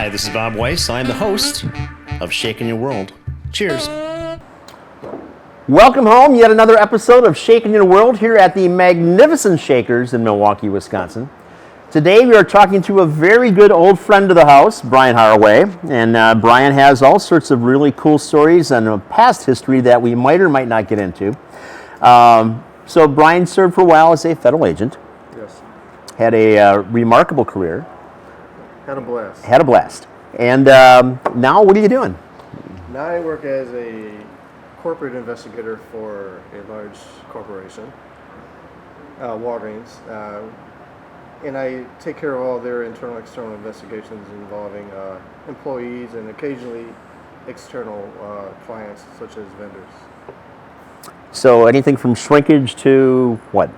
Hi, this is Bob Weiss. I'm the host of Shaking Your World. Cheers. Welcome home. Yet another episode of Shaking Your World here at the magnificent Shakers in Milwaukee, Wisconsin. Today we are talking to a very good old friend of the house, Brian Haraway. And Brian has all sorts of really cool stories and a past history that we might or might not get into. So Brian served for a while as a federal agent. Yes. Had a remarkable career. Had a blast. Had a blast. And now what are you doing? Now I work as a corporate investigator for a large corporation, Walgreens, and I take care of all their internal, external investigations involving employees and occasionally external clients such as vendors. So anything from shrinkage to what?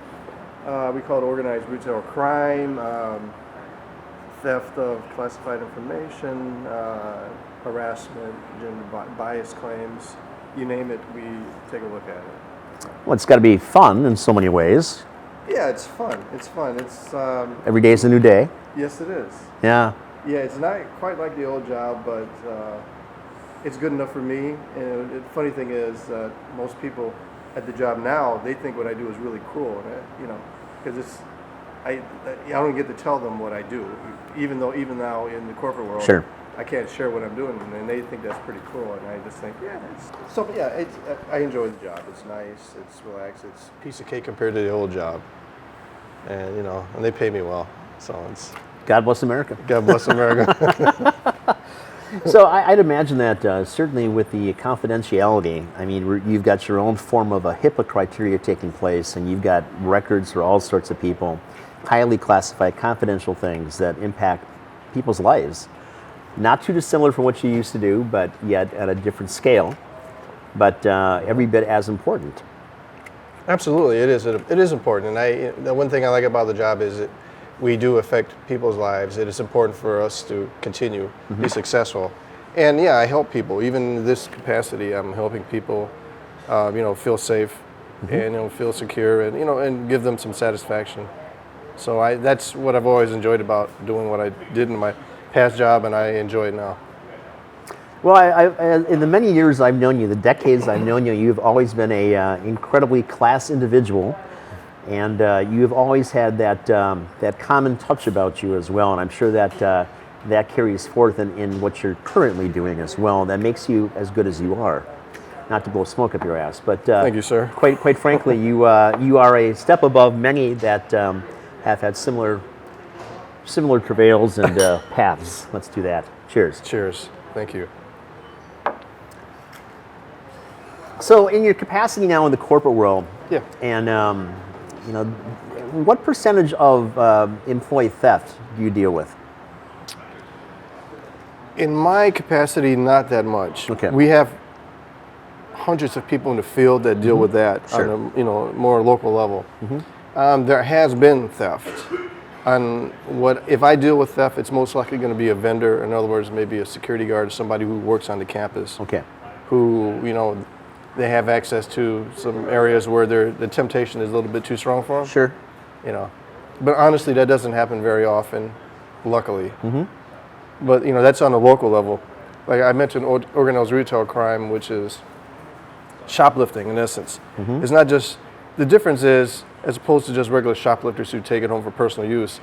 We call it organized retail crime, theft of classified information, harassment, gender bias claims, you name it, we take a look at it. Well, it's got to be fun in so many ways. Yeah, it's fun. It's fun. It's Every day is a new day. yes, it is. Yeah. Yeah, it's not quite like the old job, but it's good enough for me. And the funny thing is, most people at the job now, they think what I do is really cool, because I don't get to tell them what I do, even now in the corporate world. Sure. I can't share what I'm doing, and they think that's pretty cool, and I just think, I enjoy the job. It's nice, it's relaxed, it's a piece of cake compared to the old job, and and they pay me well, so it's God bless America. God bless America. So I'd imagine that certainly with the confidentiality, I mean, you've got your own form of a HIPAA criteria taking place, and you've got records for all sorts of people, highly classified, confidential things that impact people's lives. Not too dissimilar from what you used to do, but yet at a different scale, but every bit as important. Absolutely, it is. It is important, and the one thing I like about the job is that we do affect people's lives. It is important for us to continue, be successful, and I help people. Even in this capacity, I'm helping people, feel safe, and feel secure, and and give them some satisfaction. So that's what I've always enjoyed about doing what I did in my past job, and I enjoy it now. Well, in the many years I've known you, the decades I've known you, you've always been a incredibly class individual, and you've always had that common touch about you as well, and I'm sure that that carries forth in what you're currently doing as well. That makes you as good as you are. Not to blow smoke up your ass, but thank you, sir. Quite frankly, you are a step above many that have had similar travails and paths. Let's do that. Cheers. Cheers. Thank you. So, in your capacity now in the corporate world, and what percentage of employee theft do you deal with? In my capacity, not that much. Okay. We have hundreds of people in the field that deal with that on a more local level. There has been theft. If I deal with theft, it's most likely going to be a vendor. In other words, maybe a security guard or somebody who works on the campus. Okay. Who they have access to some areas where the temptation is a little bit too strong for them. Sure. But honestly, that doesn't happen very often, luckily. But that's on a local level. Like I mentioned, organized retail crime, which is shoplifting in essence. It's not just, the difference is, as opposed to just regular shoplifters who take it home for personal use,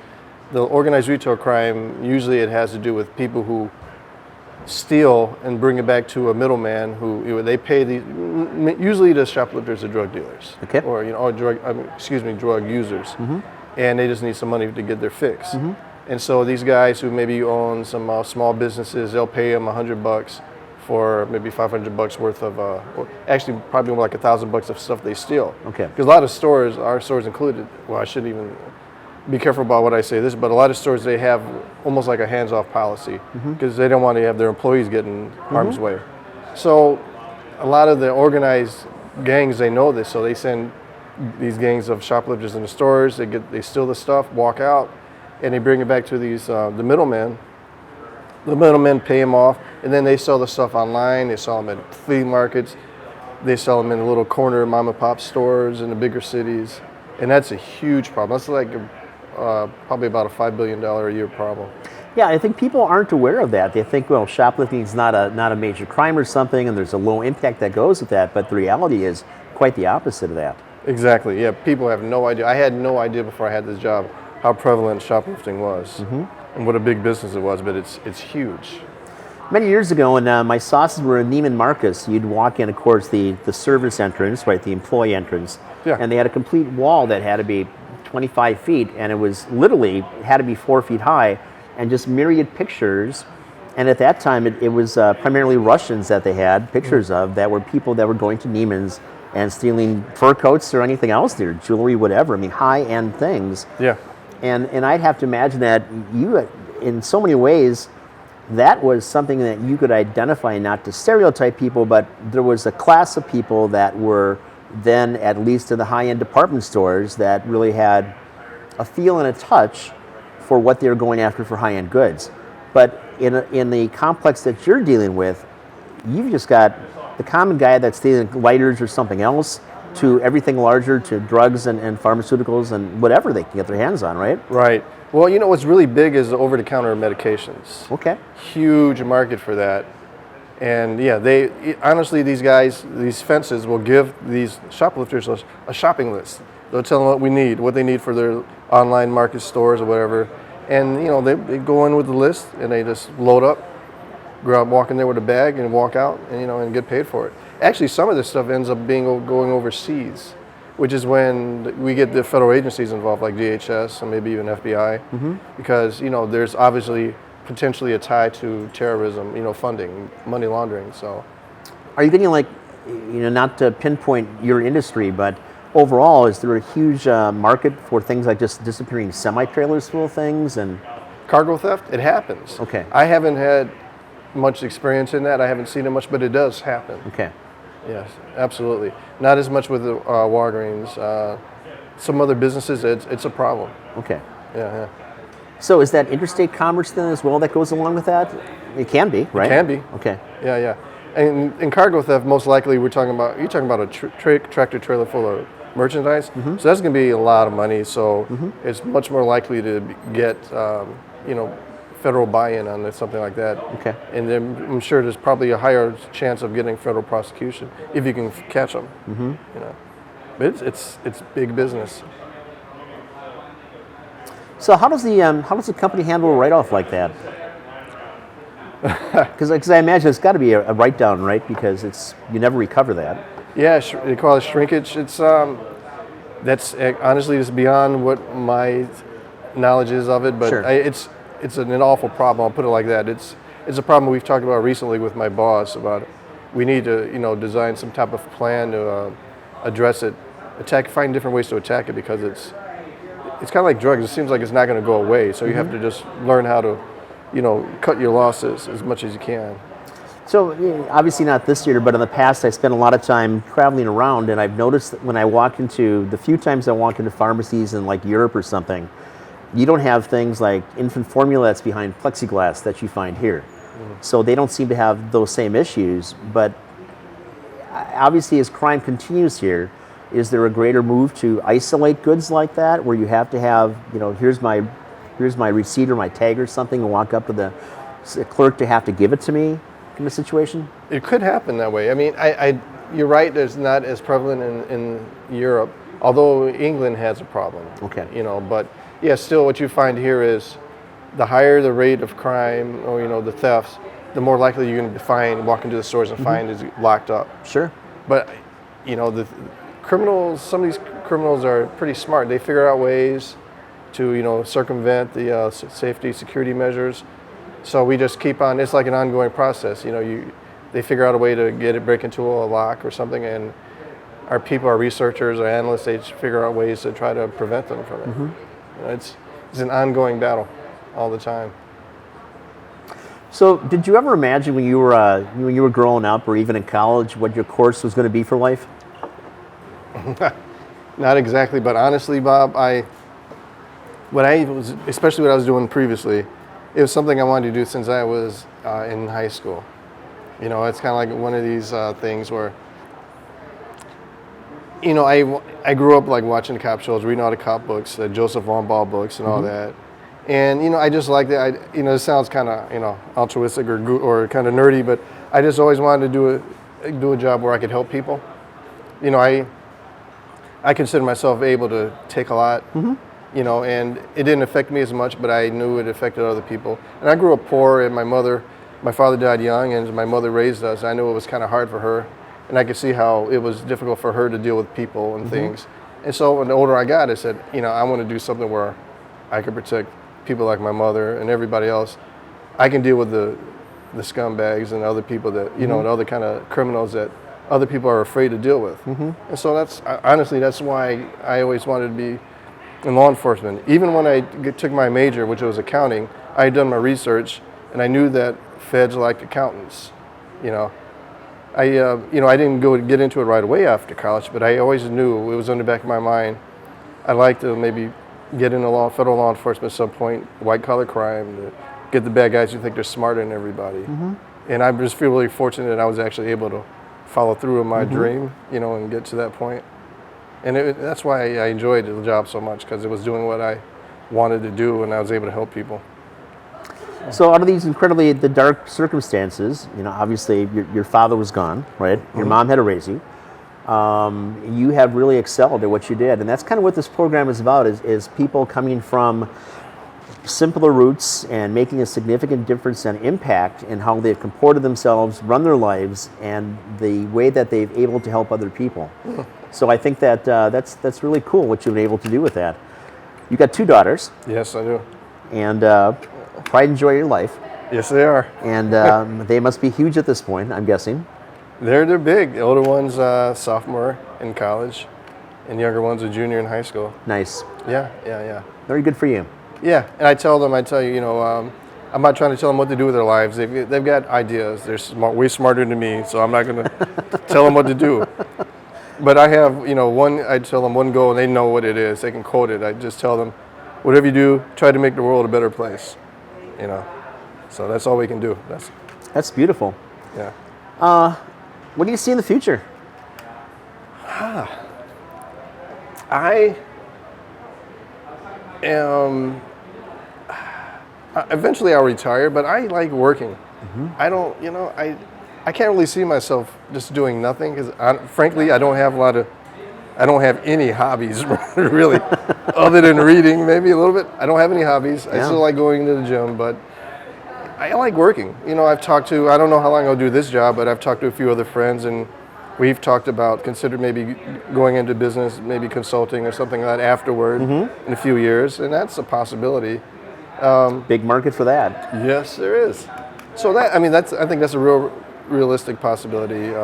the organized retail crime, usually it has to do with people who steal and bring it back to a middleman who they pay usually the shoplifters are drug dealers. Okay. Or drug users. And they just need some money to get their fix. And so these guys who maybe own some small businesses, they'll pay them $100 for maybe $500 worth of, actually probably more like $1,000 of stuff they steal. Okay. Because a lot of stores, our stores included, well, I shouldn't even be careful about what I say this, but a lot of stores, they have almost like a hands-off policy because they don't want to have their employees get in harm's way. So a lot of the organized gangs, they know this, so they send these gangs of shoplifters in the stores, they steal the stuff, walk out, and they bring it back to these the middlemen. The middlemen pay them off, and then they sell the stuff online. They sell them at flea markets. They sell them in little corner mom and pop stores in the bigger cities, and that's a huge problem. That's like probably about a $5 billion a year problem. Yeah, I think people aren't aware of that. They think, well, shoplifting is not a major crime or something, and there's a low impact that goes with that. But the reality is quite the opposite of that. Exactly. Yeah, people have no idea. I had no idea before I had this job how prevalent shoplifting was and what a big business it was. But it's huge. Many years ago, when my sauces were in Neiman Marcus, you'd walk in, of course, the service entrance, right, the employee entrance, Yeah. and they had a complete wall that had to be 25 feet, and it was literally had to be 4 feet high, and just myriad pictures. And at that time, it was primarily Russians that they had pictures of, that were people that were going to Neiman's and stealing fur coats or anything else there, jewelry, whatever. I mean, high-end things. Yeah. And I'd have to imagine that you, in so many ways, that was something that you could identify, not to stereotype people, but there was a class of people that were then, at least in the high-end department stores, that really had a feel and a touch for what they were going after for high-end goods. But in the complex that you're dealing with, you've just got the common guy that's stealing lighters or something else, to everything larger, to drugs and pharmaceuticals and whatever they can get their hands on, right? Right. Well, you know what's really big is the over-the-counter medications. Okay. Huge market for that. And yeah, honestly, these guys, these fences will give these shoplifters a shopping list. They'll tell them what we need, what they need for their online market stores or whatever. And you know, they go in with the list and they just load up, walk in there with a bag and walk out, and and get paid for it. Actually, some of this stuff ends up going overseas, which is when we get the federal agencies involved, like DHS and maybe even FBI, because there's obviously potentially a tie to terrorism, funding, money laundering. So, are you getting, like, not to pinpoint your industry, but overall, is there a huge market for things like just disappearing semi-trailers full of things and cargo theft? It happens. Okay. I haven't had much experience in that. I haven't seen it much, but it does happen. Okay. Yes, absolutely. Not as much with the Walgreens. Some other businesses, it's a problem. Okay. Yeah. So is that interstate commerce then as well that goes along with that? It can be, right? It can be. Okay. Yeah. And in cargo theft, most likely you're talking about a tractor trailer full of merchandise. So that's going to be a lot of money. So it's much more likely to get federal buy-in on something like that. Okay. And then I'm sure there's probably a higher chance of getting federal prosecution if you can catch them. But it's big business. So how does the company handle a write-off like that? Because I imagine it's got to be a write-down, right? Because you never recover that. Yeah, they call it shrinkage. It's that's honestly just beyond what my knowledge is of it, but Sure. It's an awful problem. I'll put it like that. It's a problem we've talked about recently with my boss about it. We need to design some type of plan to address it, find different ways to attack it, because it's kind of like drugs. It seems like it's not going to go away. So you have to just learn how to cut your losses as much as you can. So obviously not this year, but in the past I spent a lot of time traveling around, and I've noticed that when I walk into, the few times I walk into pharmacies in like Europe or something, you don't have things like infant formula that's behind plexiglass that you find here. So they don't seem to have those same issues, but obviously as crime continues here, is there a greater move to isolate goods like that, where you have to have, here's my receipt or my tag or something, and walk up to the clerk to have to give it to me in a situation? It could happen that way. I mean, you're right. It's not as prevalent in Europe, although England has a problem. Okay. But yeah, still, what you find here is the higher the rate of crime or the thefts, the more likely you're going to walk into the stores and find is locked up. Sure. But the criminals, some of these criminals are pretty smart. They figure out ways to circumvent the security measures. So we just keep on. It's like an ongoing process. They figure out a way to break into a lock or something, and our people, our researchers, our analysts, they figure out ways to try to prevent them from it. It's an ongoing battle all the time. So did you ever imagine when you were growing up or even in college what your course was going to be for life? Not exactly, but honestly, Bob, especially what I was doing previously, it was something I wanted to do since I was in high school. It's kind of like one of these things where, I grew up like watching cop shows, reading all the cop books, the Joseph Von Ball books and all that. And I just like that. It sounds kind of altruistic or kind of nerdy, but I just always wanted to do a job where I could help people. I consider myself able to take a lot. And it didn't affect me as much, but I knew it affected other people. And I grew up poor, and my father died young, and my mother raised us. I knew it was kind of hard for her, and I could see how it was difficult for her to deal with people and things. And so when the older I got, I said, I want to do something where I could protect people like my mother and everybody else. I can deal with the scumbags and other people that, and other kind of criminals that other people are afraid to deal with. And so honestly, that's why I always wanted to be in law enforcement. Even when I took my major, which was accounting, I had done my research, and I knew that feds liked accountants. I didn't get into it right away after college, but I always knew, it was on the back of my mind, I'd like to maybe get into federal law enforcement at some point, white collar crime, to get the bad guys who think they're smarter than everybody. And I just feel really fortunate that I was actually able to follow through with my dream, and get to that point. And that's why I enjoyed the job so much, because it was doing what I wanted to do, and I was able to help people. So out of these incredibly the dark circumstances, obviously your father was gone, right? Your mom had to raise you. You have really excelled at what you did, and that's kind of what this program is about, is people coming from simpler roots and making a significant difference and impact in how they've comported themselves, run their lives, and the way that they've able to help other people. So I think that that's really cool what you've been able to do with that. You got 2 daughters. Yes, I do. And pride and joy of your life. Yes, they are. And they must be huge at this point, I'm guessing. They're big. The older one's sophomore in college, and the younger one's a junior in high school. Nice. Yeah. Very good for you. Yeah, and I tell you, I'm not trying to tell them what to do with their lives. They've got ideas. They're way smarter than me, so I'm not going to tell them what to do. But I have, I tell them one goal, and they know what it is. They can quote it. I just tell them, whatever you do, try to make the world a better place. So that's all we can do. That's beautiful. Yeah. What do you see in the future? Eventually I'll retire, but I like working. I don't, I can't really see myself just doing nothing, because frankly, I don't have any hobbies really, other than reading maybe a little bit. I don't have any hobbies. I still like going to the gym, but I like working. I don't know how long I'll do this job, but I've talked to a few other friends, and we've talked about consider maybe going into business, maybe consulting or something like that afterward in a few years, and that's a possibility. Big market for that. Yes, there is. So I think that's a realistic possibility.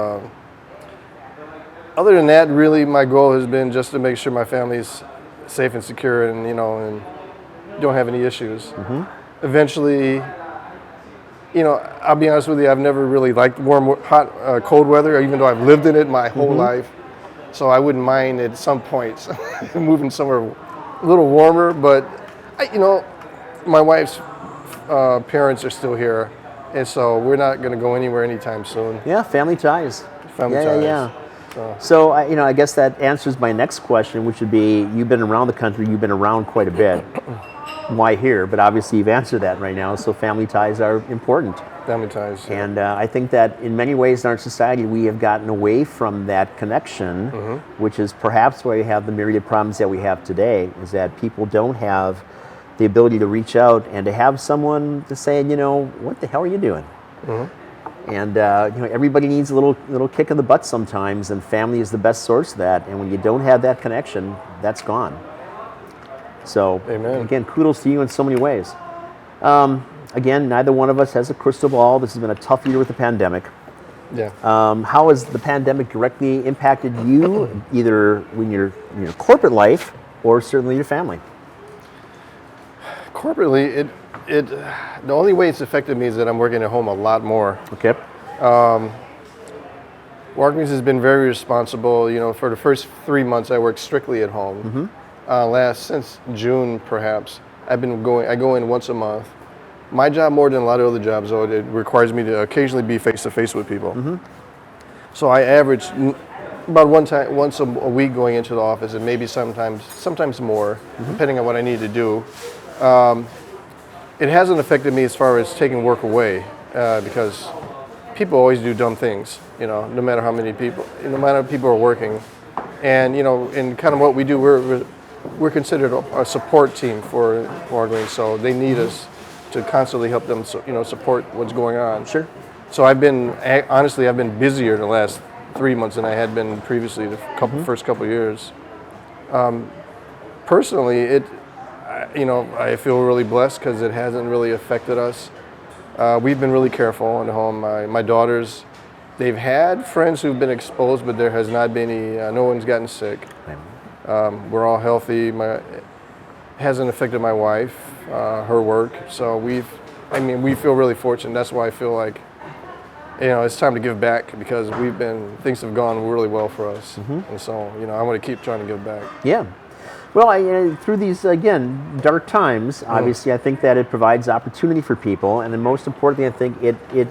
Other than that, really, my goal has been just to make sure my family's safe and secure, and and don't have any issues. Eventually, I'll be honest with you, I've never really liked warm, hot, cold weather, even though I've lived in it my whole life. So I wouldn't mind at some point moving somewhere a little warmer. But my wife's parents are still here, and so we're not going to go anywhere anytime soon. Yeah, family ties. Family ties. Yeah. So I guess that answers my next question, which would be, you've been around the country, you've been around quite a bit. Why here? But obviously you've answered that right now, so family ties are important. Family ties. Yeah. And I think that in many ways in our society we have gotten away from that connection, which is perhaps why we have the myriad problems that we have today, is that people don't have the ability to reach out and to have someone to say, what the hell are you doing? And everybody needs a little kick in the butt sometimes, and family is the best source of that. And when you don't have that connection, that's gone. So, Amen. Again, kudos to you in so many ways. Again, neither one of us has a crystal ball. This has been a tough year with the pandemic. Yeah. How has the pandemic directly impacted you, either in your corporate life or certainly your family? Corporately, the only way it's affected me is that I'm working at home a lot more. Okay. Walgreens has been very responsible. For the first 3 months, I worked strictly at home. Since June, perhaps, I go in once a month. My job, more than a lot of other jobs, though, it requires me to occasionally be face-to-face with people. So I average about once a week going into the office, and maybe sometimes more, depending on what I need to do. it hasn't affected me as far as taking work away because people always do dumb things, no matter how many people, no matter how people are working. And, in kind of what we do, we're considered a support team for Walgreens, so they need us to constantly help them, support what's going on. Sure. So honestly, I've been busier the last 3 months than I had been previously the first couple of years. Personally, I feel really blessed because it hasn't really affected us. We've been really careful in the home. My daughters, they've had friends who've been exposed, but there has not been no one's gotten sick. We're all healthy. It hasn't affected my wife, her work. So we feel really fortunate. That's why I feel like, it's time to give back because things have gone really well for us. And so, I want to keep trying to give back. Yeah. Well, through these, again, dark times, obviously, I think that it provides opportunity for people. And then most importantly, I think it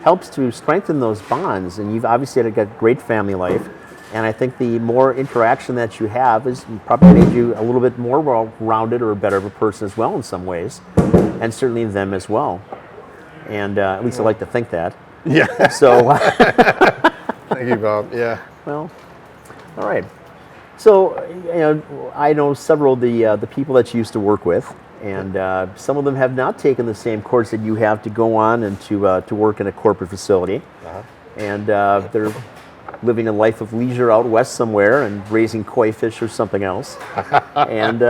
helps to strengthen those bonds. And you've obviously had a great family life. And I think the more interaction that you have has probably made you a little bit more well-rounded or better of a person as well in some ways. And certainly them as well. And at least I like to think that. Yeah. So. Thank you, Bob. Yeah. Well, all right. So, I know several of the people that you used to work with, and some of them have not taken the same course that you have to go on and to work in a corporate facility. And they're living a life of leisure out west somewhere and raising koi fish or something else. And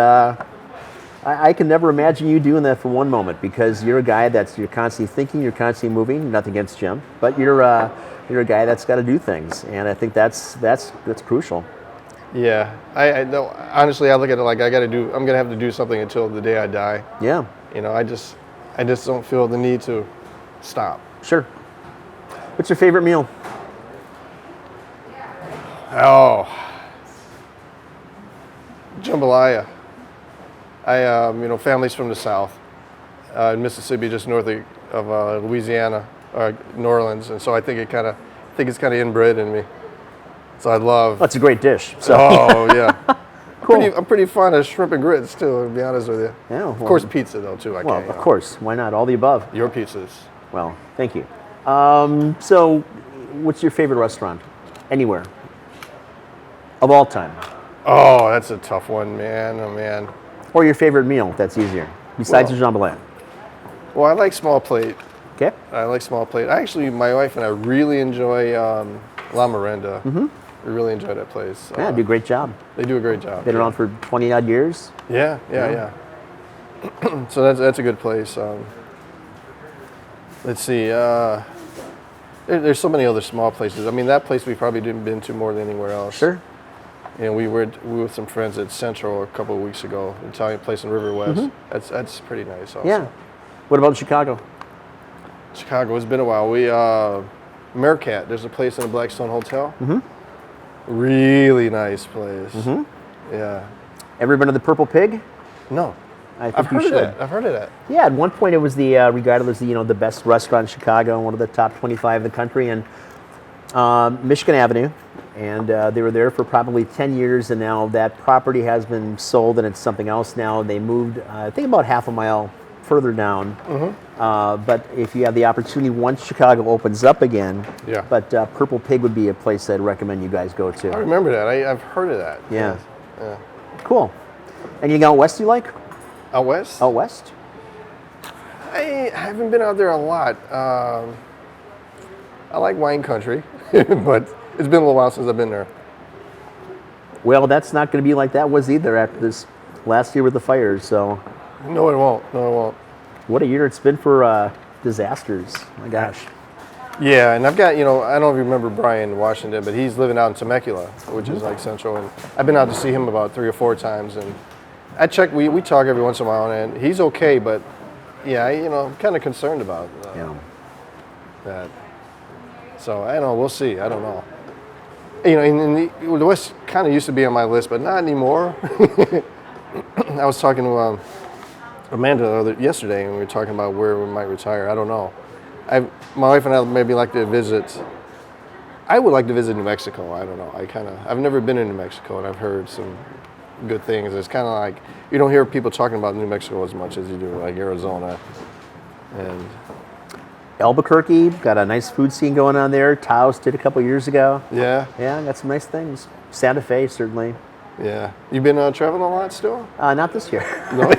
I can never imagine you doing that for one moment because you're a guy you're constantly thinking, you're constantly moving. Nothing against Jim, but you're a guy that's got to do things, and I think that's crucial. Yeah, I know. Honestly, I look at it like I'm gonna have to do something until the day I die. Yeah. I just don't feel the need to stop. Sure. What's your favorite meal? Oh, jambalaya. Families from the South, in Mississippi, just north of Louisiana, New Orleans, and so I think it's kind of inbred in me. So I love. That's a great dish. So. Oh yeah. Cool. I'm pretty fond of shrimp and grits too, to be honest with you. Yeah. Well, of course, pizza though too. Of course. Why not? All the above. Your pizzas. Well, thank you. So, what's your favorite restaurant? Anywhere. Of all time. Oh, that's a tough one, man. Oh man. Or your favorite meal, if that's easier. Besides the jambalaya. Well, I like small plate. Okay. I like small plate. Actually, my wife and I really enjoy La Miranda. We really enjoy that place. Yeah, do a great job. They do a great job. Been around for 20 odd years. Yeah. So that's a good place. Let's see. There's so many other small places. I mean, that place we probably didn't been to more than anywhere else. Sure. We were with some friends at Central a couple of weeks ago, an Italian place in River West. That's pretty nice also. Yeah. What about Chicago? Chicago, it's been a while. We Meerkat, there's a place in the Blackstone Hotel. Really nice place. Yeah. Ever been to the Purple Pig? No. I think I've heard you should. of that. I've heard of that. Yeah, at one point it was regarded as the best restaurant in Chicago, one of the top 25 in the country, and Michigan Avenue, and they were there for probably 10 years, and now that property has been sold and it's something else now. They moved, I think, about half a mile further down. But if you have the opportunity, once Chicago opens up again, but Purple Pig would be a place I'd recommend you guys go to. I remember that. I've heard of that. Yeah. Yeah. Cool. Anything out west you like? Out west? Out west? I haven't been out there a lot. I like wine country, but it's been a little while since I've been there. Well, that's not going to be like that was either after this last year with the fires, so. No, it won't. No, it won't. What a year it's been for disasters. My gosh. Yeah, and I've got, I don't know if you remember Brian Washington, but he's living out in Temecula, which is like central. And I've been out to see him about 3 or 4 times. And I check, we talk every once in a while, and he's okay, but yeah, I'm kind of concerned about that. So I don't know, we'll see. I don't know. The West kind of used to be on my list, but not anymore. I was talking to Amanda yesterday, and we were talking about where we might retire. I don't know. My wife and I maybe like to visit. I would like to visit New Mexico. I don't know. I've never been in New Mexico, and I've heard some good things. It's kind of like you don't hear people talking about New Mexico as much as you do like Arizona. And Albuquerque, got a nice food scene going on there. Taos did a couple years ago. yeah, Yeah, got some nice things. Santa Fe, certainly. yeah. You been traveling a lot still? Not this year. No.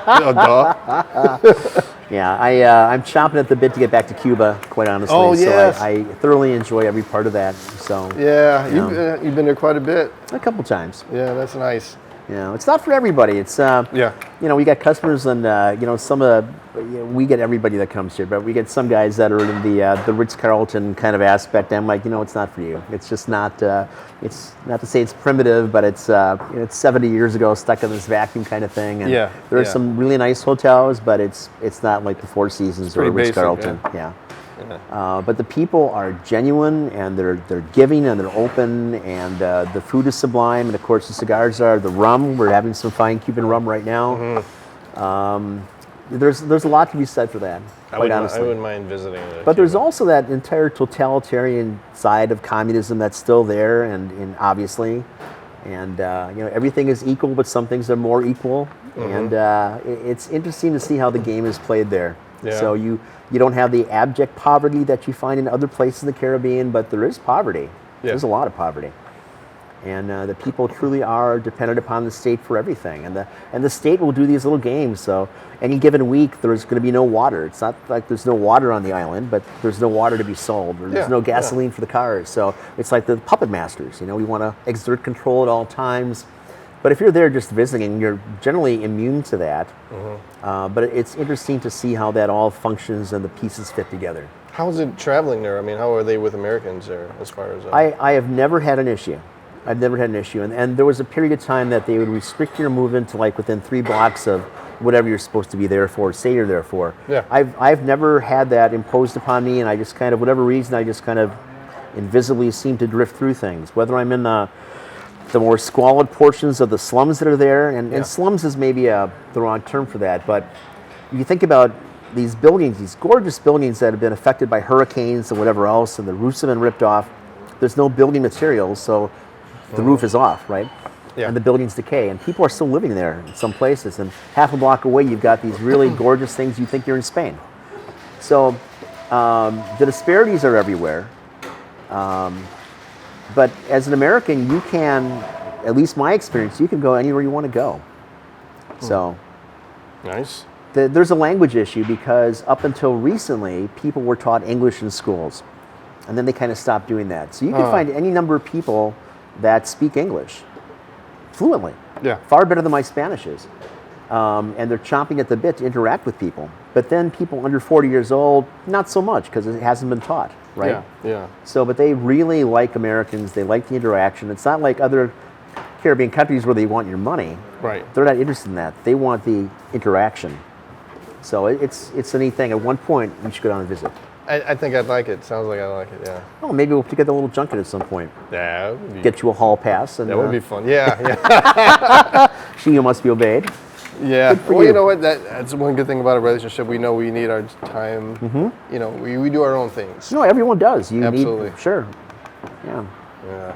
Oh, duh. Yeah, I'm chomping at the bit to get back to Cuba, quite honestly. Oh, yes. So I thoroughly enjoy every part of that. So Yeah, Yeah. you've been there quite a bit. a couple times. Yeah, that's nice. It's not for everybody. It's Yeah. we got customers and some of we get everybody that comes here, but we get some guys that are in the Ritz-Carlton kind of aspect. I'm like, it's not for you. It's just not. It's not to say it's primitive, but it's 70 years ago, stuck in this vacuum kind of thing. And Yeah, there are yeah. some really nice hotels, but it's not like the Four Seasons or pretty basic, Ritz-Carlton. yeah. But the people are genuine and they're giving and they're open and the food is sublime and of course the cigars are. The rum, we're having some fine Cuban rum right now. Mm-hmm. There's a lot to be said for that, quite I honestly. wouldn't mind visiting. But there's also that entire totalitarian side of communism that's still there and obviously. And everything is equal, but some things are more equal. And it's interesting to see how the game is played there. Yeah. So you don't have the abject poverty that you find in other places in the Caribbean, but there is poverty. Yeah. There's a lot of poverty. And the people truly are dependent upon the state for everything. And the state will do these little games. So any given week, there's going to be no water. It's not like there's no water on the island, but there's no water to be sold. Or there's Yeah, no gasoline for the cars. So it's like the puppet masters. We want to exert control at all times. But if you're there just visiting, you're generally immune to that. But it's interesting to see how that all functions and the pieces fit together. How is it traveling there? I mean, how are they with Americans there as far as? I have never had an issue. I've never had an issue. And there was a period of time that they would restrict your movement to like within 3 blocks of whatever you're supposed to be there for, say you're there for. Yeah. I've never had that imposed upon me, and I just kind of, whatever reason, I just kind of invisibly seem to drift through things. Whether I'm in the more squalid portions of the slums that are there, and slums is maybe the wrong term for that, but you think about these buildings, these gorgeous buildings that have been affected by hurricanes and whatever else, and the roofs have been ripped off. There's no building materials, so the roof is off, right? Yeah. And the buildings decay, and people are still living there in some places. And half a block away, you've got these really gorgeous things. You think you're in Spain. So the disparities are everywhere. But as an American, you can, at least my experience, you can go anywhere you want to go. So Nice. there's a language issue because up until recently, people were taught English in schools. And then they kind of stopped doing that. So you can find any number of people that speak English fluently. Yeah. Far better than my Spanish is. And they're chomping at the bit to interact with people. But then people under 40 years old, not so much because it hasn't been taught, right? Yeah. Yeah. So, but they really like Americans. They like the interaction. It's not like other Caribbean countries where they want your money. Right. They're not interested in that. They want the interaction. So it's a neat thing. At one point, you should go down and visit. I think I'd like it. Sounds like I like it. Yeah. Oh, maybe we'll get a little junket at some point. Yeah. That would be, Get you a hall pass. And, that would be fun. Yeah. Yeah. she must be obeyed. Yeah. for Well, you. you know what? That's one good thing about a relationship. We know we need our time. We do our own things. No, everyone does. You Absolutely. need, sure. Yeah. Yeah.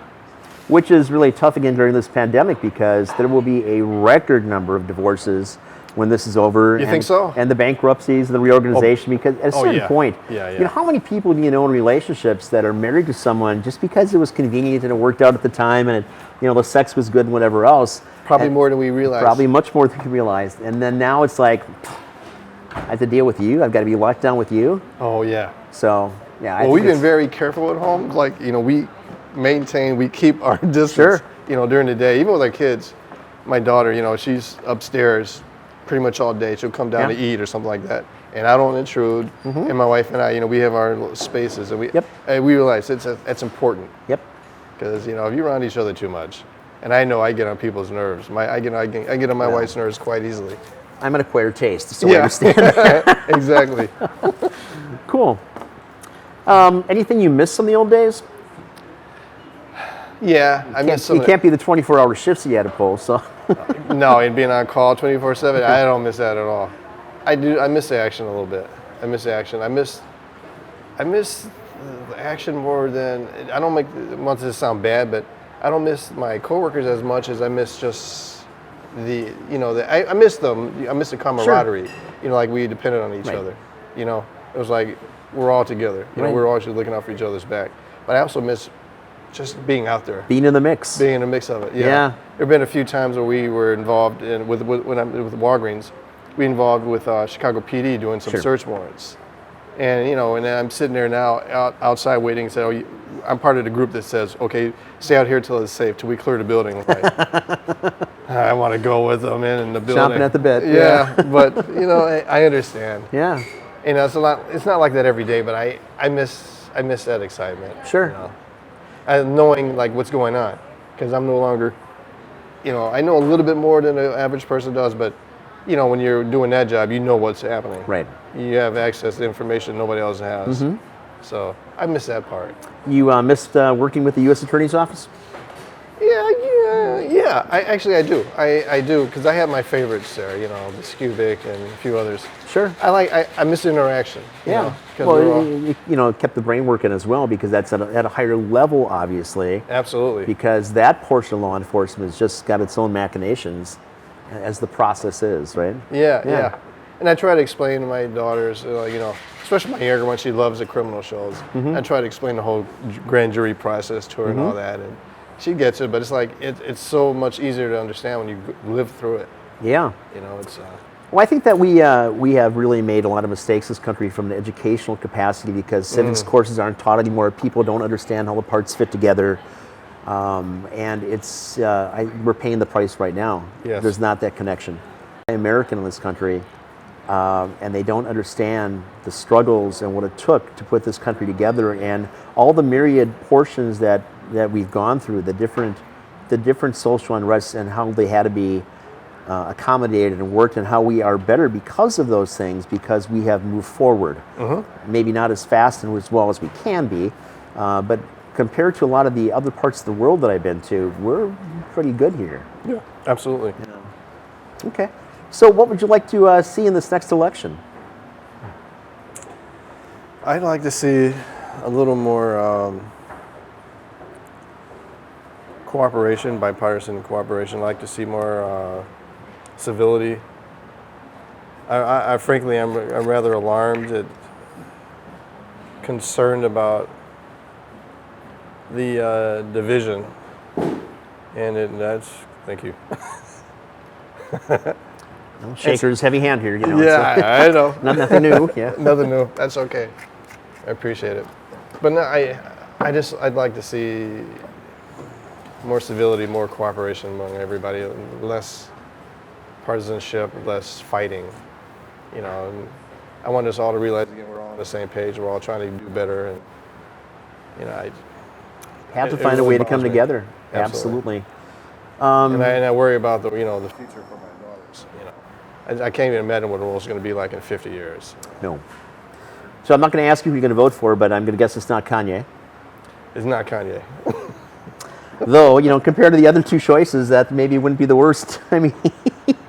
Which is really tough again during this pandemic because there will be a record number of divorces when this is over. You think so? And the bankruptcies and the reorganization because at a certain yeah. point, Yeah. how many people do you know in relationships that are married to someone just because it was convenient and it worked out at the time and the sex was good and whatever else? Probably And more than we realize. Probably much more than you realized. And then now it's like, I have to deal with you. I've got to be locked down with you. Oh yeah. So, yeah. I Well, think we've been it's- very careful at home. Like, we keep our distance, Sure. during the day. Even with our kids, my daughter, she's upstairs pretty much all day. She'll come down Yeah. to eat or something like that. And I don't intrude. And my wife and I, we have our little spaces. And we realize it's important. Yep. Because, if you're around each other too much, and I know I get on people's nerves. I get on my wife's nerves quite easily. I'm an acquired taste, so I understand. Exactly. Cool. Anything you miss from the old days? Yeah, I miss some It of can't be the 24-hour shifts you had to pull, so. No, and being on call 24/7, I don't miss that at all. I do. I miss the action a little bit. I miss the action. I miss the action more than. I don't want this to sound bad, but I don't miss my coworkers as much as I miss just I miss them. I miss the camaraderie. Like we depended on each Right. other. It was like we're all together. Right. We're always looking out for each other's back. But I also miss just being out there, Being in the mix. being in the mix of it. Yeah. Yeah. There have been a few times where we were involved with Walgreens. We involved with Chicago PD doing some Sure. search warrants. And and then I'm sitting there now outside waiting and say, I'm part of the group that says, okay, stay out here till it's safe, till we clear the building. Like, I want to go with them in the building. Chomping at the bit. Yeah, but I understand. Yeah. It's not like that every day, but I miss that excitement. Sure. And knowing like what's going on, because I'm no longer, I know a little bit more than an average person does, but when you're doing that job, you know what's happening. Right. You have access to information nobody else has. So I miss that part. You missed working with the U.S. Attorney's Office? Yeah. I do. I do, because I have my favorites there. The Skubik and a few others. Sure. I miss the interaction. Yeah. 'Cause Well, we're all- it kept the brain working as well, because that's at a higher level, obviously. absolutely. Because that portion of law enforcement has just got its own machinations, as the process is, right? Yeah. And I try to explain to my daughters, especially my younger one, she loves the criminal shows. I try to explain the whole grand jury process to her and all that, and she gets it. But it's like it's so much easier to understand when you live through it. Yeah. It's. Well, I think that we have really made a lot of mistakes in this country from an educational capacity, because civics courses aren't taught anymore. People don't understand how the parts fit together. And we're paying the price right now. Yes. There's not that connection. American in this country, and they don't understand the struggles and what it took to put this country together, and all the myriad portions that we've gone through, the different social unrests, and how they had to be accommodated and worked, and how we are better because of those things, because we have moved forward. Maybe not as fast and as well as we can be, but compared to a lot of the other parts of the world that I've been to, we're pretty good here. Yeah. Absolutely. Okay. So what would you like to see in this next election? I'd like to see a little more cooperation, bipartisan cooperation. I'd like to see more civility. I frankly, I'm rather alarmed, concerned about the division, and that's. Thank you. Well, Shaker's heavy hand here, Yeah, I know. Nothing new. Yeah. Nothing new. That's okay. I appreciate it. But no, I'd like to see more civility, more cooperation among everybody, less partisanship, less fighting. And I want us all to realize again we're all on the same page. We're all trying to do better, and I Have to it find a really way to come bothers me. together. Absolutely. Absolutely. And I worry about the future for my daughters. I can't even imagine what the world's going to be like in 50 years. No. So I'm not going to ask you who you're going to vote for, but I'm going to guess it's not Kanye. It's not Kanye. Though, compared to the other two choices, that maybe wouldn't be the worst. I mean,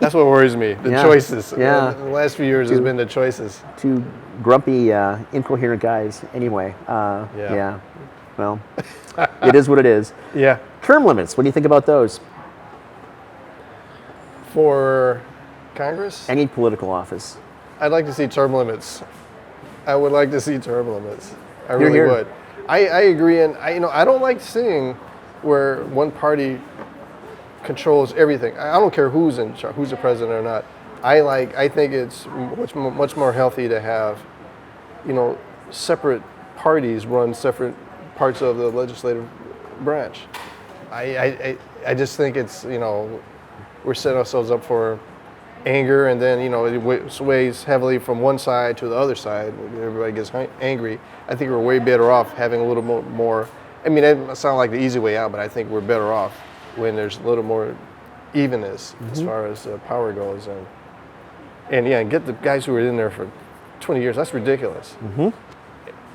That's what worries me. The Yeah. choices. Yeah. The last few years has been the choices. two grumpy, incoherent guys. Anyway, Yeah. Well, it is what it is. Yeah. Term limits. What do you think about those? For Congress, Any political office. I'd like to see term limits. I would like to see term limits. I Hear, really hear. would. I agree, and I don't like seeing where one party controls everything. I don't care who's in charge, who's the president or not. I think it's much more healthy to have, separate parties run separate parts of the legislative branch. I just think it's we're setting ourselves up for anger, and then it sways heavily from one side to the other side. Everybody gets angry. I think we're way better off having a little more. I mean, that sounds like the easy way out, but I think we're better off when there's a little more evenness as far as power goes, and get the guys who were in there for 20 years. That's ridiculous.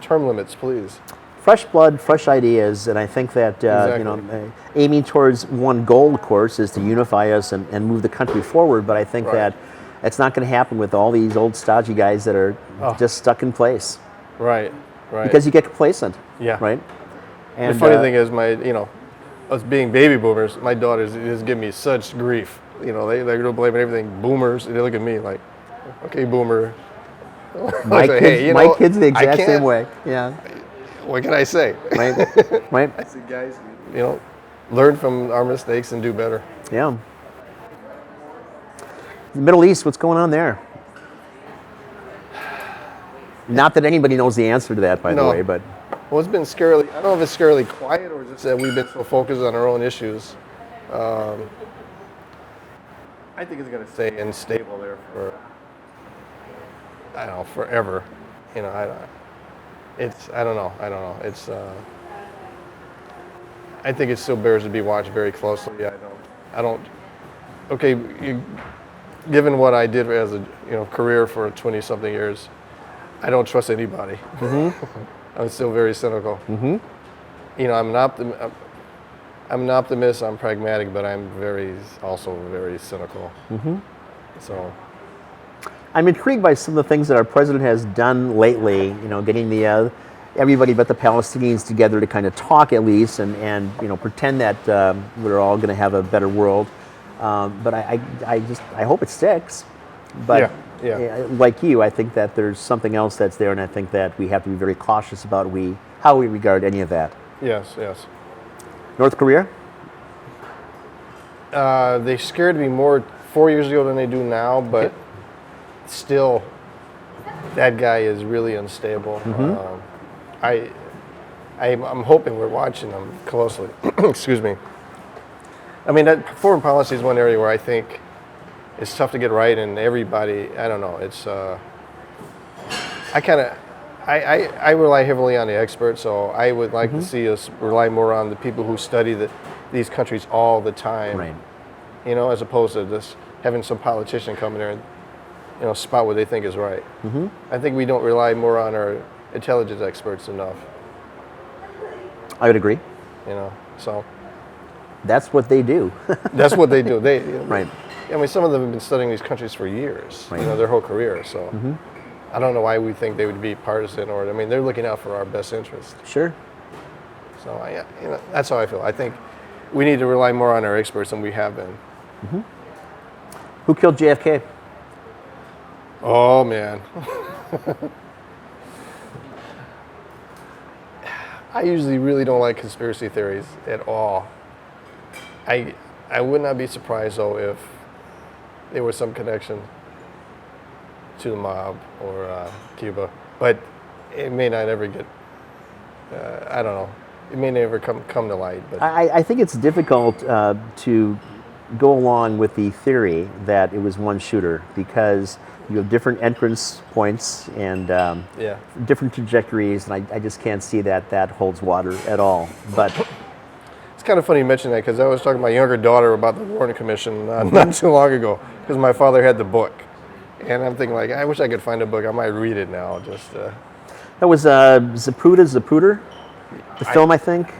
Term limits, please. Fresh blood, fresh ideas, and I think that Exactly. Aiming towards one goal, of course, is to unify us and move the country forward. But I think Right. that it's not going to happen with all these old stodgy guys that are just stuck in place Right. because you get complacent. Yeah. Right. The funny thing is, us being baby boomers, my daughters just give me such grief. You know, they're blaming everything boomers. They look at me like, okay, boomer. My say, kids, "Hey, you my know, kids the I exact same can't- way. Yeah. What can I say? Right. Right. I said, guys, you know, learn from our mistakes and do better. Yeah. The Middle East, what's going on there? Not that anybody knows the answer to that, by the No. way, but Well, it's been scarily, I don't know if it's scarily quiet or just that we've been so focused on our own issues. I think it's going to stay unstable there for, I don't know, forever. You know, I don't know. It's, I think it still bears to be watched very closely. Okay, given what I did as a career for 20-something years, I don't trust anybody. I'm still very cynical. You know, I'm an optimist. I'm pragmatic, but I'm also very cynical. So, I'm intrigued by some of the things that our president has done lately. You know, getting the everybody but the Palestinians together to kind of talk at least, and pretend that we're all going to have a better world. But I hope it sticks. But Yeah. like you, I think that there's something else that's there, and I think that we have to be very cautious about how we regard any of that. Yes. North Korea? They scared me more 4 years ago than they do now, but still, that guy is really unstable. I'm hoping we're watching them closely. Excuse me. I mean, that foreign policy is one area where I think it's tough to get right, and everybody, I don't know, it's, I rely heavily on the experts, so I would like to see us rely more on the people who study these countries all the time. Right. You know, as opposed to just having some politician come in there and, spot what they think is right. I think we don't rely more on our intelligence experts enough, I would agree. so. That's what they do. That's what they do. Right. I mean, some of them have been studying these countries for years, Right. their whole career. So I don't know why we think they would be partisan, or, I mean, they're looking out for our best interest. Sure. So that's how I feel. I think we need to rely more on our experts than we have been. Who killed JFK? Oh, man. I usually really don't like conspiracy theories at all. I would not be surprised, though, if there was some connection to the mob or Cuba. But it may not ever get, I don't know, it may never come to light. But I think it's difficult to go along with the theory that it was one shooter, because you have different entrance points and different trajectories, and I just can't see that holds water at all. But it's kind of funny you mention that, because I was talking to my younger daughter about the Warren Commission not too long ago, because my father had the book. And I'm thinking, like, I wish I could find a book. I might read it now. that was Zapruder, the film, I think.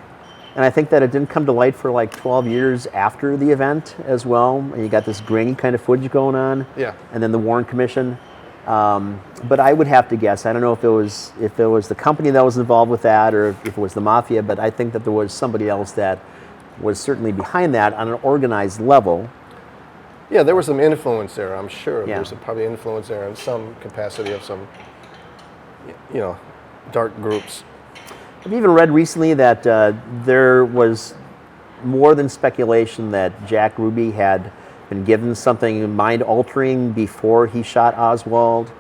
And I think that it didn't come to light for like 12 years after the event as well. And you got this grainy kind of footage going on. Yeah. And then the Warren Commission. But I would have to guess. I don't know if it was the company that was involved with that, or if it was the mafia. But I think that there was somebody else that was certainly behind that on an organized level. Yeah, there was some influence there, I'm sure. Yeah. There was probably influence there in some capacity of some, dark groups. I've even read recently that there was more than speculation that Jack Ruby had been given something mind-altering before he shot Oswald,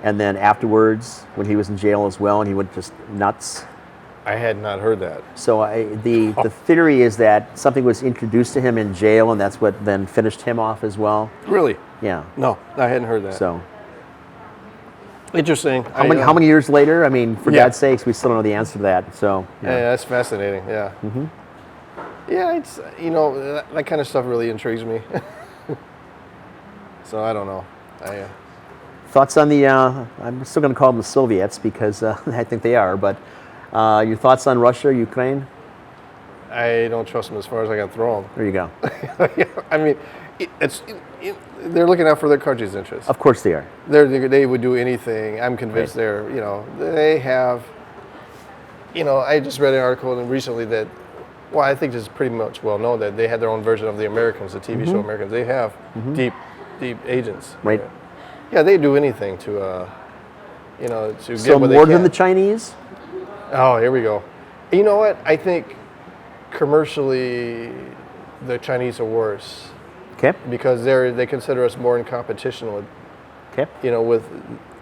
and then afterwards when he was in jail as well, and he went just nuts. I had not heard that. So the theory is that something was introduced to him in jail, and that's what then finished him off as well. Really? Yeah. No, I hadn't heard that. So interesting. how many years later? I mean, for God's sakes, we still don't know the answer to that. So Yeah, that's fascinating. Yeah. Yeah, it's that kind of stuff really intrigues me. So I don't know. Thoughts on the? I'm still going to call them the Soviets because I think they are. But your thoughts on Russia, Ukraine? I don't trust them as far as I can throw them. There you go. I mean, they're looking out for their country's interests. Of course they are. They would do anything. I'm convinced they have. I just read an article recently that Well, I think it's pretty much well known that they had their own version of the Americans, the TV show Americans. They have deep agents. Right. Yeah, they do anything to, to So get what they more can. than the Chinese? Oh, here we go. You know what? I think commercially, the Chinese are worse Okay. because they consider us more in competition with, Okay.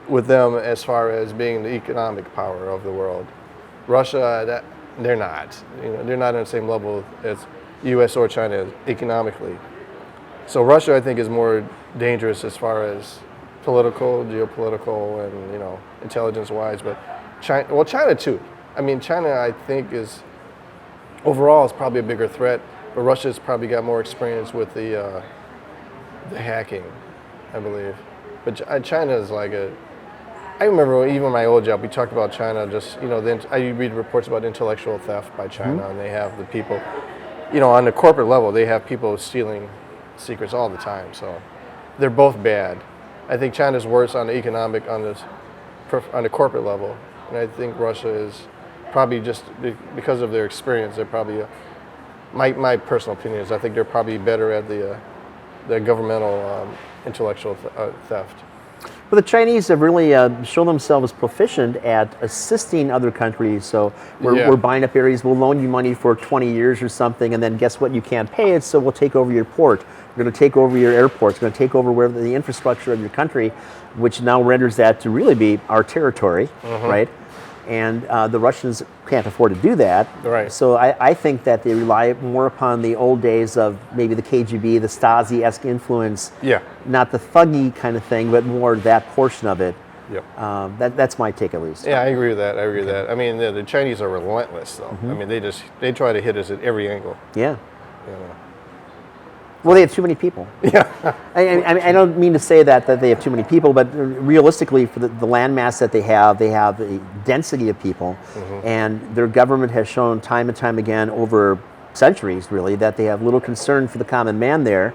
with them as far as being the economic power of the world. Russia, they're not. They're not on the same level as U.S. or China economically. So Russia, I think, is more dangerous as far as political, geopolitical, and intelligence-wise. But China too. I mean, China, I think, overall is probably a bigger threat. But Russia's probably got more experience with the hacking, I believe. But China is like I remember even my old job, we talked about China. Just I read reports about intellectual theft by China, and they have the people, on the corporate level, they have people stealing secrets all the time. So they're both bad. I think China's worse on the economic, on the corporate level, and I think Russia is probably just because of their experience. They're probably my personal opinion is I think they're probably better at the governmental intellectual theft. Well, the Chinese have really shown themselves proficient at assisting other countries. So we're buying up areas, we'll loan you money for 20 years or something, and then guess what? You can't pay it, so we'll take over your port. We're going to take over your airports. We're going to take over the infrastructure of your country, which now renders that to really be our territory, right? And the Russians can't afford to do that. Right. So I think that they rely more upon the old days of maybe the KGB, the Stasi-esque influence. Yeah. Not the thuggy kind of thing, but more that portion of it. Yep. That's my take at least. Yeah, I agree with that. I mean, the Chinese are relentless, though. I mean, they try to hit us at every angle. Yeah. Well, they have too many people. Yeah. I don't mean to say that they have too many people, but realistically, for the landmass that they have a density of people, and their government has shown time and time again over centuries, really, that they have little concern for the common man there,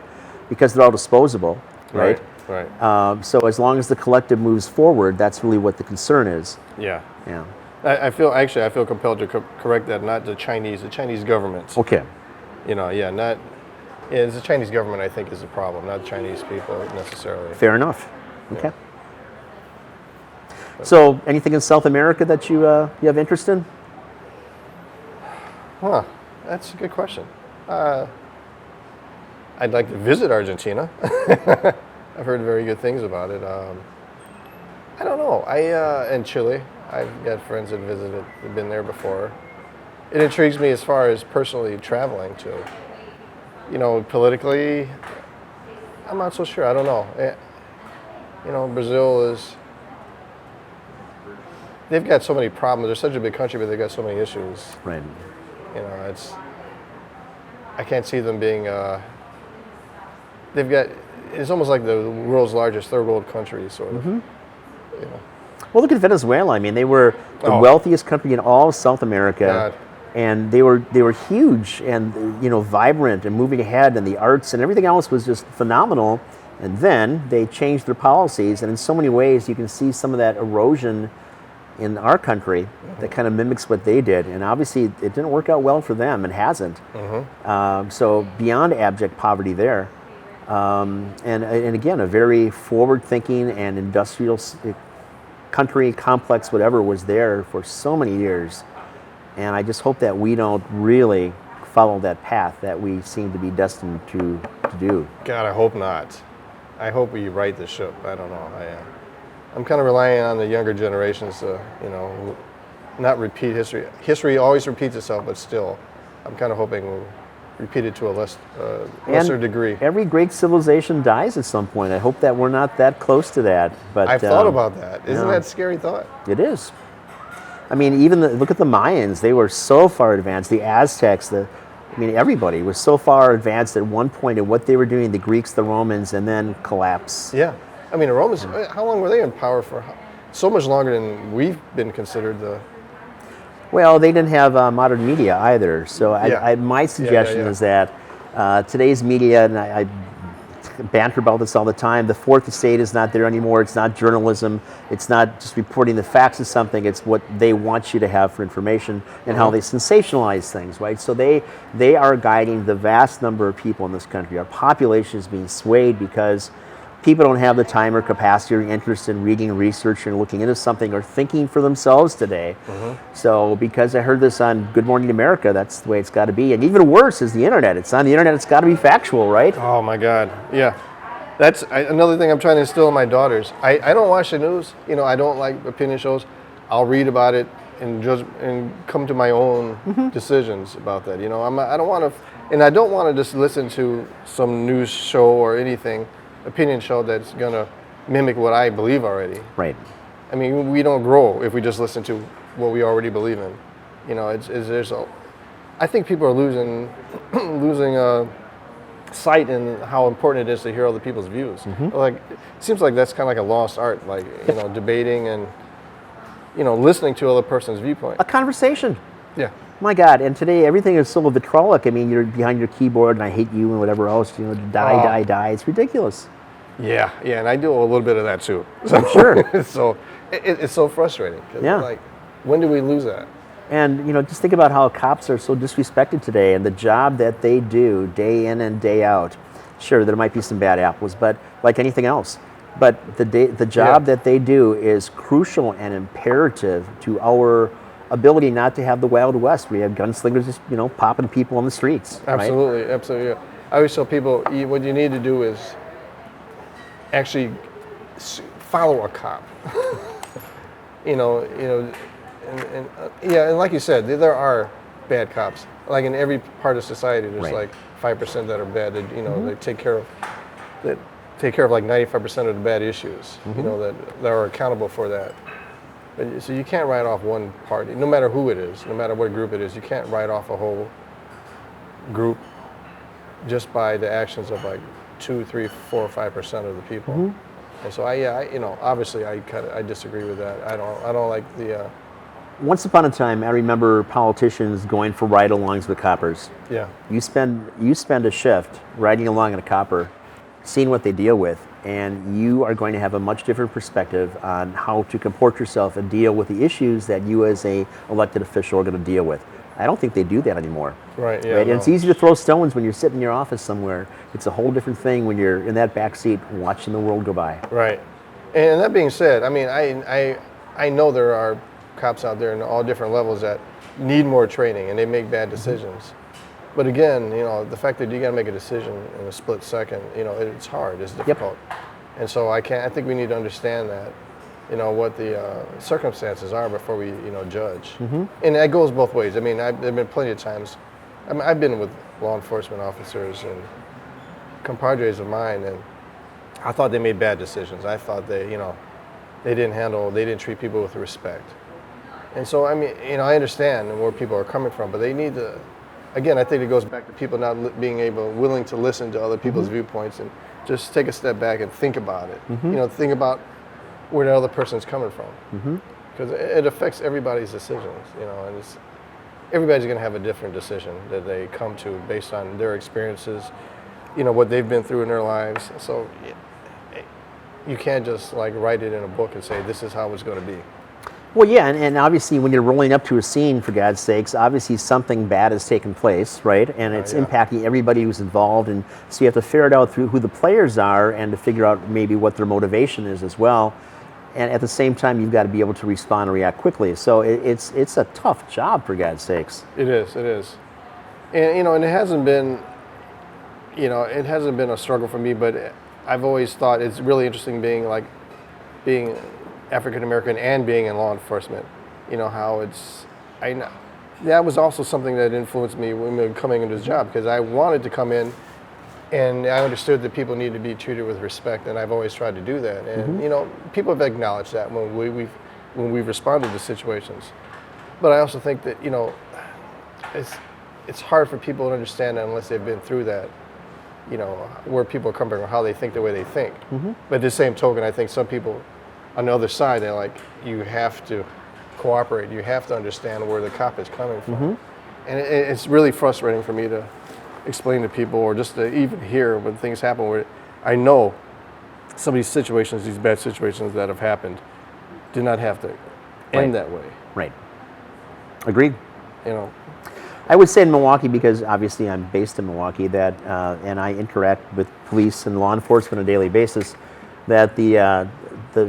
because they're all disposable, right? Right. So as long as the collective moves forward, that's really what the concern is. Yeah. Yeah. I feel compelled to correct that. Not the Chinese government. Okay. It's the Chinese government, I think, is the problem, not Chinese people necessarily. Fair enough. Okay. So, anything in South America that you have interest in? Huh. That's a good question. I'd like to visit Argentina. I've heard very good things about it. I don't know. In Chile, I've got friends that visited, have been there before. It intrigues me as far as personally traveling to. Politically, I'm not so sure. I don't know. Brazil they've got so many problems. They're such a big country, but they've got so many issues. Right. I can't see them being, it's almost like the world's largest third world country, sort of. Well, look at Venezuela. I mean, they were the wealthiest country in all of South America. God. And they were huge and vibrant and moving ahead, and the arts and everything else was just phenomenal. And then they changed their policies, and in so many ways you can see some of that erosion in our country that kind of mimics what they did. And obviously it didn't work out well for them, and hasn't. So beyond abject poverty there, and again, a very forward-thinking and industrial country, complex, whatever, was there for so many years. And I just hope that we don't really follow that path that we seem to be destined to do. God, I hope not. I hope we right the ship. I don't know. I'm kind of relying on the younger generations to, not repeat history. History always repeats itself, but still, I'm kind of hoping we'll repeat it to a lesser degree. Every great civilization dies at some point. I hope that we're not that close to that. But I've thought about that. Isn't that a scary thought? It is. I mean, even look at the Mayans. They were so far advanced. The Aztecs, everybody was so far advanced at one point in what they were doing, the Greeks, the Romans, and then collapse. Yeah. I mean, the Romans, how long were they in power for? So much longer than we've been considered the... Well, they didn't have modern media either. So my suggestion is that today's media, and banter about this all the time. The fourth estate is not there anymore. It's not journalism. It's not just reporting the facts of something. It's what they want you to have for information and how they sensationalize things, right? So they are guiding the vast number of people in this country. Our population is being swayed because people don't have the time or capacity or interest in reading, researching, looking into something, or thinking for themselves today. So because I heard this on Good Morning America, that's the way it's got to be. And even worse is the internet. It's on the internet. It's got to be factual, right? Oh my God, yeah. That's another thing I'm trying to instill in my daughters. I don't watch the news. I don't like opinion shows. I'll read about it and judge and come to my own decisions about that. I don't want to, and I don't want to just listen to some news show or anything, opinion show that's going to mimic what I believe already. Right. I mean, we don't grow if we just listen to what we already believe in. I think people are losing sight in how important it is to hear other people's views. Like, it seems like that's kind of like a lost art, like, debating and, listening to other person's viewpoint. A conversation. Yeah. My God, and today everything is so vitriolic. I mean, you're behind your keyboard and I hate you and whatever else, die. It's ridiculous. Yeah, and I do a little bit of that too. So, I'm sure. So it's so frustrating. Yeah. Like, when do we lose that? And, just think about how cops are so disrespected today and the job that they do day in and day out. Sure, there might be some bad apples, but like anything else. But the job that they do is crucial and imperative to our ability not to have the Wild West. We have gunslingers just, popping people on the streets. Absolutely, right? absolutely. Yeah. I always tell people, what you need to do is actually follow a cop. And like you said, there are bad cops. Like in every part of society, there's like 5% that are bad. That, they take care of like 95% of the bad issues. That are accountable for that. So you can't write off one party, no matter who it is, no matter what group it is. You can't write off a whole group just by the actions of like 2, 3, 4, 5% of the people. And so obviously I disagree with that. I don't like the. Once upon a time, I remember politicians going for ride-alongs with coppers. Yeah. You spend a shift riding along in a copper, seeing what they deal with, and you are going to have a much different perspective on how to comport yourself and deal with the issues that you as a elected official are going to deal with. I don't think they do that anymore. Right, yeah. Right? No. And it's easy to throw stones when you're sitting in your office somewhere. It's a whole different thing when you're in that back seat watching the world go by. Right. And that being said, I mean, I know there are cops out there in all different levels that need more training and they make bad decisions. But again, the fact that you got to make a decision in a split second, it's hard, it's difficult. And so I think we need to understand that, what the circumstances are before we, judge. And that goes both ways. I mean, there have been plenty of times, I've been with law enforcement officers and compadres of mine, and I thought they made bad decisions. I thought they didn't treat people with respect. And so, I mean, I understand where people are coming from, but they need to, again, I think it goes back to people not being willing to listen to other people's viewpoints and just take a step back and think about it. Think about where the other person's coming from. Because it affects everybody's decisions, and everybody's going to have a different decision that they come to based on their experiences, what they've been through in their lives. So you can't just like write it in a book and say, this is how it's going to be. Well, yeah, and obviously when you're rolling up to a scene, for God's sakes, obviously something bad has taken place, right? And it's impacting everybody who's involved, and so you have to ferret out through who the players are and to figure out maybe what their motivation is as well. And at the same time, you've got to be able to respond and react quickly. So it's a tough job, for God's sakes. It is. And and it hasn't been a struggle for me, but I've always thought it's really interesting being African American and being in law enforcement. How that was also something that influenced me when coming into this job, because I wanted to come in and I understood that people need to be treated with respect, and I've always tried to do that. And people have acknowledged that when we've responded to situations. But I also think that it's hard for people to understand that unless they've been through that. Where people are coming from, how they think the way they think. But at the same token, I think some people on the other side, they're like, you have to cooperate. You have to understand where the cop is coming from. And it's really frustrating for me to explain to people, or just to even hear when things happen where I know some of these situations, these bad situations that have happened, did not have to end that way. Right. Agreed. You know, I would say in Milwaukee, because obviously I'm based in Milwaukee, that and I interact with police and law enforcement on a daily basis, that the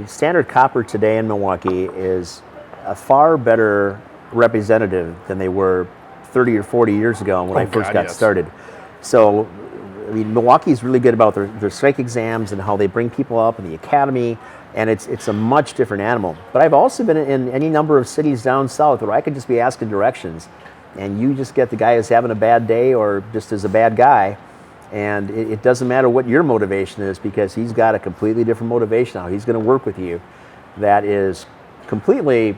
standard copper today in Milwaukee is a far better representative than they were 30 or 40 years ago when I first got started. So, I mean, Milwaukee's really good about their strike exams and how they bring people up in the academy, and it's a much different animal. But I've also been in any number of cities down south where I could just be asking directions, and you just get the guy who's having a bad day or just is a bad guy, and it doesn't matter what your motivation is, because he's got a completely different motivation, how he's going to work with you, that is completely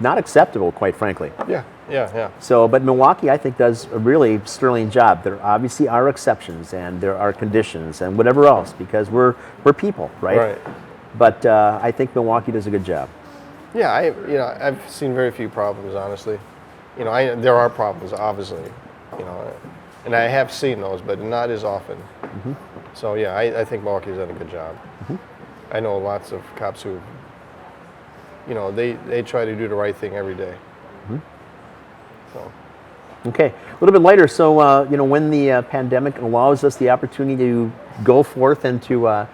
not acceptable, quite frankly. Yeah. So, but Milwaukee, I think, does a really sterling job. There obviously are exceptions, and there are conditions, and whatever else, because we're people, right? Right. But I think Milwaukee does a good job. Yeah, I've seen very few problems, honestly. There are problems, obviously, and I have seen those, but not as often. Mm-hmm. So yeah, I think Milwaukee's done a good job. Mm-hmm. I know lots of cops who, they try to do the right thing every day. Mm-hmm. So. Okay, a little bit later. So, when the pandemic allows us the opportunity to go forth and to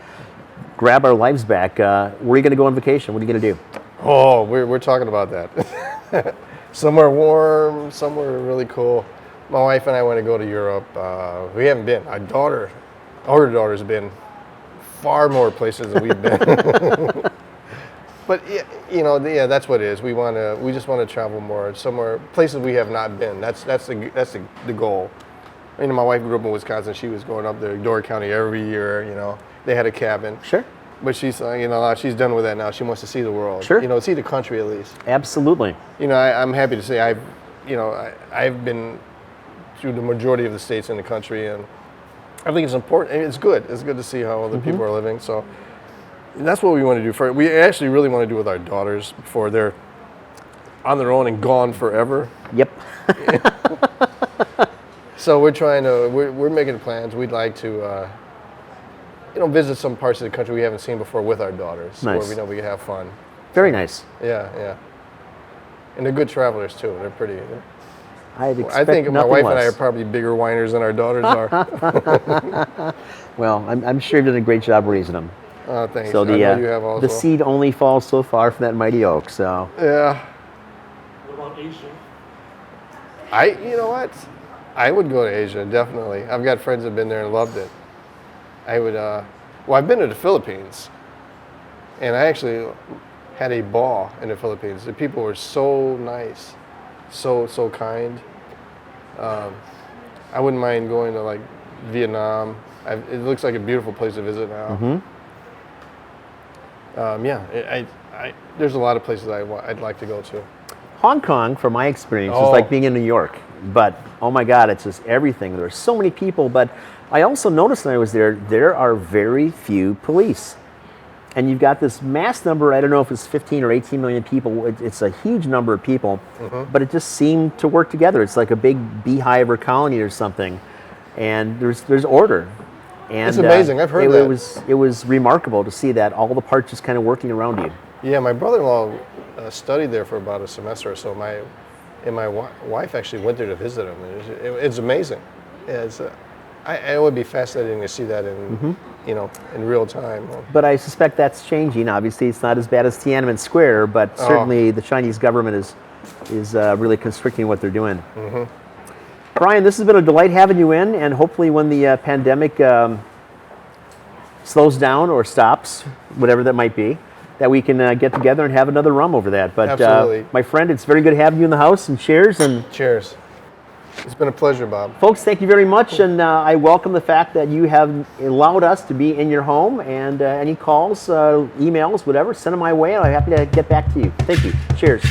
grab our lives back, where are you going to go on vacation? What are you going to do? Oh, we're talking about that. Somewhere warm, somewhere really cool. My wife and I want to go to Europe. We haven't been. Our daughter's been far more places than we've been. But yeah, that's what it is. We just want to travel more, somewhere, places we have not been. That's the goal. My wife grew up in Wisconsin. She was going up there, Door County, every year. They had a cabin. Sure. But she's she's done with that now. She wants to see the world. Sure. See the country at least. Absolutely. I'm happy to say I've been through the majority of the states in the country, and I think it's important. It's good. It's good to see how other people are living. So that's what we want to do. We actually really want to do with our daughters before they're on their own and gone forever. Yep. So we're making plans. We'd like to visit some parts of the country we haven't seen before with our daughters, nice. Where we know we can have fun. Very nice. Yeah. And they're good travelers too. They're pretty. I think my wife and I are less. probably bigger whiners than our daughters are. Well, I'm sure you've done a great job raising them. Thanks. So I know you have also. the seed only falls so far from that mighty oak. So Yeah. What about Asia? You know what? I would go to Asia, definitely. I've got friends that have been there and loved it. I would, I've been to the Philippines, and I actually had a ball in the Philippines. The people were so nice, so kind. I wouldn't mind going to like Vietnam. It looks like a beautiful place to visit now. There's a lot of places I'd like to go to. Hong Kong, from my experience, is like being in New York. But oh my God, it's just everything. There are so many people. But I also noticed when I was there are very few police. And you've got this mass number, I don't know if it's 15 or 18 million people. It's a huge number of people, but it just seemed to work together. It's like a big beehive or colony or something. And there's order. And it's amazing. I've heard that. It was remarkable to see that all the parts just kind of working around you. Yeah, my brother-in-law studied there for about a semester or so. My wife actually went there to visit him. It's amazing. Yeah, it would be fascinating to see that in real time. But I suspect that's changing. Obviously, it's not as bad as Tiananmen Square, but certainly the Chinese government is really constricting what they're doing. Brian, this has been a delight having you in, and hopefully when the pandemic slows down or stops, whatever that might be, that we can get together and have another rum over that. But absolutely. My friend, it's very good having you in the house, and cheers. Cheers. It's been a pleasure, Bob. Folks, thank you very much, and I welcome the fact that you have allowed us to be in your home, and any calls, emails, whatever, send them my way, and I'm happy to get back to you. Thank you. Cheers.